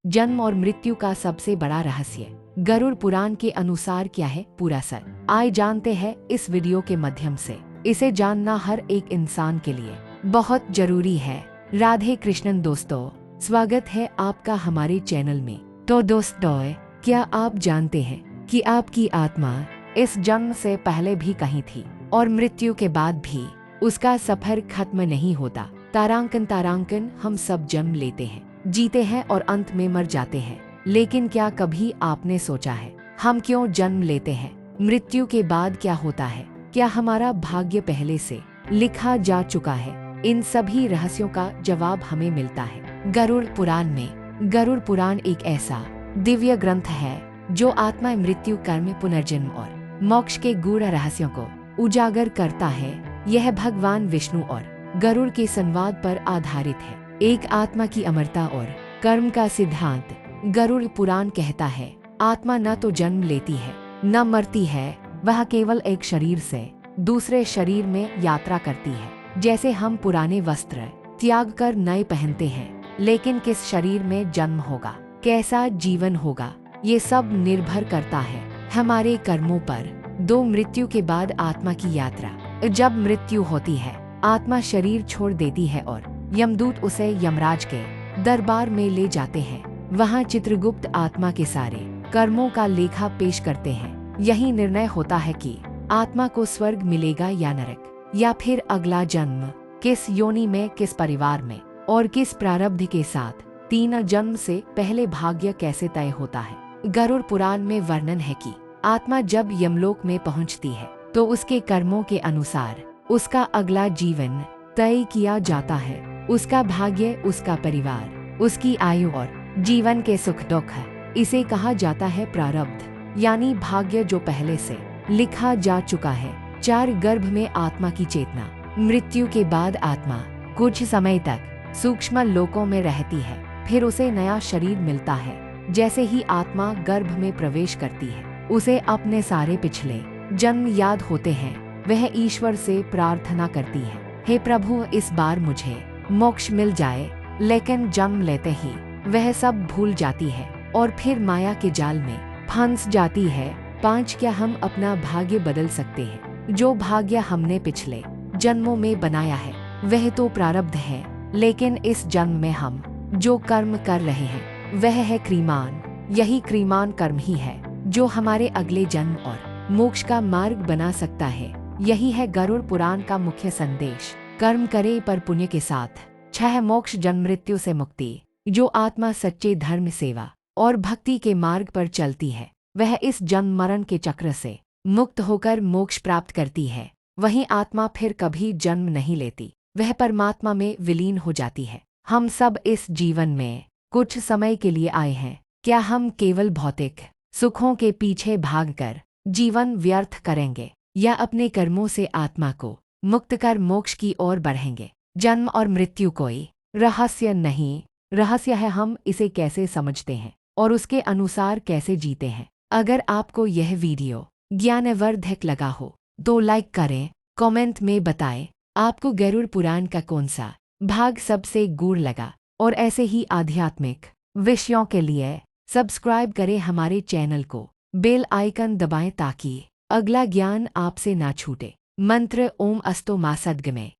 जन्म और मृत्यु का सबसे बड़ा रहस्य गरुड़ पुराण के अनुसार क्या है? पूरा सर आए जानते हैं इस वीडियो के माध्यम से। इसे जानना हर एक इंसान के लिए बहुत जरूरी है। राधे कृष्णन दोस्तों, स्वागत है आपका हमारे चैनल में। तो दोस्तों, क्या आप जानते हैं कि आपकी आत्मा इस जन्म से पहले भी कहीं थी और मृत्यु के बाद भी उसका सफर खत्म नहीं होता। तारांकन हम सब जन्म लेते हैं, जीते हैं और अंत में मर जाते हैं। लेकिन क्या कभी आपने सोचा है हम क्यों जन्म लेते हैं? मृत्यु के बाद क्या होता है? क्या हमारा भाग्य पहले से लिखा जा चुका है? इन सभी रहस्यों का जवाब हमें मिलता है गरुड़ पुराण में। गरुड़ पुराण एक ऐसा दिव्य ग्रंथ है जो आत्मा, मृत्यु, कर्म, पुनर्जन्म और मोक्ष के गूढ़ रहस्यों को उजागर करता है। यह भगवान विष्णु और गरुड़ के संवाद पर आधारित है, एक आत्मा की अमरता और कर्म का सिद्धांत। गरुड़ पुराण कहता है आत्मा न तो जन्म लेती है न मरती है, वह केवल एक शरीर से दूसरे शरीर में यात्रा करती है। जैसे हम पुराने वस्त्र त्याग कर नए पहनते हैं, लेकिन किस शरीर में जन्म होगा, कैसा जीवन होगा, ये सब निर्भर करता है हमारे कर्मों पर। दो मृत्यु के बाद आत्मा की यात्रा। जब मृत्यु होती है, आत्मा शरीर छोड़ देती है और यमदूत उसे यमराज के दरबार में ले जाते हैं। वहाँ चित्रगुप्त आत्मा के सारे कर्मों का लेखा पेश करते हैं। यही निर्णय होता है कि आत्मा को स्वर्ग मिलेगा या नरक, या फिर अगला जन्म किस योनि में, किस परिवार में और किस प्रारब्ध के साथ। 3 जन्म से पहले भाग्य कैसे तय होता है? गरुड़ पुराण में वर्णन है कि आत्मा जब यमलोक में पहुंचती है तो उसके कर्मों के अनुसार उसका अगला जीवन तय किया जाता है। उसका भाग्य, उसका परिवार, उसकी आयु और जीवन के सुख दुख है। इसे कहा जाता है प्रारब्ध, यानी भाग्य जो पहले से लिखा जा चुका है। 4 गर्भ में आत्मा की चेतना। मृत्यु के बाद आत्मा कुछ समय तक सूक्ष्म लोकों में रहती है, फिर उसे नया शरीर मिलता है। जैसे ही आत्मा गर्भ में प्रवेश करती है, उसे अपने सारे पिछले जन्म याद होते हैं। वह ईश्वर से प्रार्थना करती है, हे प्रभु, इस बार मुझे मोक्ष मिल जाए। लेकिन जन्म लेते ही वह सब भूल जाती है और फिर माया के जाल में फंस जाती है। 5 क्या हम अपना भाग्य बदल सकते हैं? जो भाग्य हमने पिछले जन्मों में बनाया है वह तो प्रारब्ध है, लेकिन इस जन्म में हम जो कर्म कर रहे हैं वह है क्रियामान। यही क्रियामान कर्म ही है जो हमारे अगले जन्म और मोक्ष का मार्ग बना सकता है। यही है गरुड़ पुराण का मुख्य संदेश। कर्म करे पर पुण्य के साथ। 6 मोक्ष, जन्म मृत्यु से मुक्ति। जो आत्मा सच्चे धर्म, सेवा और भक्ति के मार्ग पर चलती है वह इस जन्म मरण के चक्र से मुक्त होकर मोक्ष प्राप्त करती है। वहीं आत्मा फिर कभी जन्म नहीं लेती, वह परमात्मा में विलीन हो जाती है। हम सब इस जीवन में कुछ समय के लिए आए हैं। क्या हम केवल भौतिक सुखों के पीछे भागकर जीवन व्यर्थ करेंगे, या अपने कर्मों से आत्मा को मुक्त कर मोक्ष की ओर बढ़ेंगे? जन्म और मृत्यु कोई रहस्य नहीं, रहस्य है हम इसे कैसे समझते हैं और उसके अनुसार कैसे जीते हैं। अगर आपको यह वीडियो ज्ञानवर्धक लगा हो तो लाइक करें, कमेंट में बताएं आपको गरुड़ पुराण का कौन सा भाग सबसे गूढ़ लगा। और ऐसे ही आध्यात्मिक विषयों के लिए सब्सक्राइब करें हमारे चैनल को, बेल आइकन दबाएं ताकि अगला ज्ञान आपसे ना छूटे। मंत्र ओम अस्तो मा सद्गमे।